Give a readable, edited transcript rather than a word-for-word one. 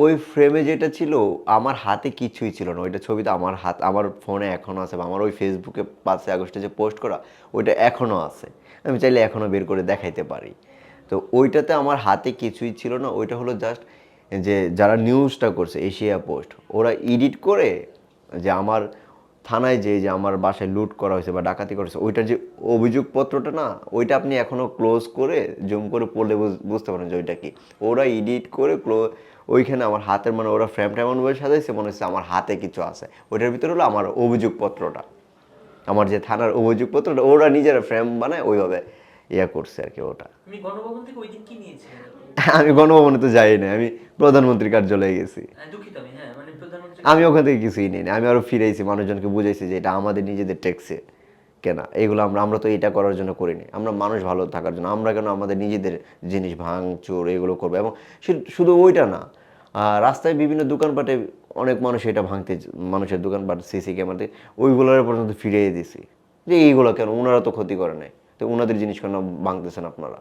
ওই ফ্রেমে যেটা ছিল আমার হাতে কিছুই ছিল না। ওইটা ছবিটা আমার ফোনে এখনও আছে, বা আমার ওই ফেসবুকে 5ই আগস্টে যে পোস্ট করা ওইটা এখনও আছে। আমি চাইলে এখনও বের করে দেখাইতে পারি। তো ওইটাতে আমার হাতে কিছুই ছিল না। ওইটা হলো জাস্ট যে যারা নিউজটা করছে এশিয়া পোস্ট, ওরা এডিট করে যে আমার থানায় যে আমার বাসায় লুট করা হয়েছে বা ডাকাতি করা হয়েছে ওইটার যে অভিযোগপত্রটা না, ওইটা আপনি এখনও ক্লোজ করে জুম করে পড়লে বুঝতে পারেন যে ওইটা কি। ওরা এডিট করে ওইখানে আমার হাতের মানে ওরা ফ্রেমটা এমনভাবে সাজাইছে মনে হচ্ছে আমার হাতে কিছু আছে। ওইটার ভিতরে হলো আমার অভিযোগপত্রটা, আমার যে থানার অভিযোগপত্রটা ওরা নিজেরা ফ্রেম বানায় ওইভাবে করছে আর কি ওটা। তুমি গণভবন থেকে ওই দিন কি নিয়েছিলে আপনি? আমি গণভবনে তো যাই না, আমি প্রধানমন্ত্রীর কার্যালয়ে গেছি। দুঃখিত আমি, হ্যাঁ মানে প্রধানমন্ত্রী আমি ওখান থেকে কিছুই নিই না, আমি আরো ফিরাইছি, মানুষজনকে বুঝাইছি যে এটা আমাদের নিজেদের ট্যাক্সে কেনা, এগুলো আমরা আমরা তো এটা করার জন্য করিনি, আমরা মানুষ ভালো থাকার জন্য। আমরা কেন আমাদের নিজেদের জিনিস ভাঙচুর এগুলো করবো? এবং শুধু ওইটা না, রাস্তায় বিভিন্ন দোকানপাটে অনেক মানুষ এটা ভাঙতে, মানুষের দোকানপাট সিসি ক্যামেরাতে ওইগুলোর পর্যন্ত ফিরিয়ে দিছি যে এইগুলো কেন, ওনারা তো ক্ষতি করে নাই, তো ওনাদের জিনিস কেন ভাঙতেছেন আপনারা?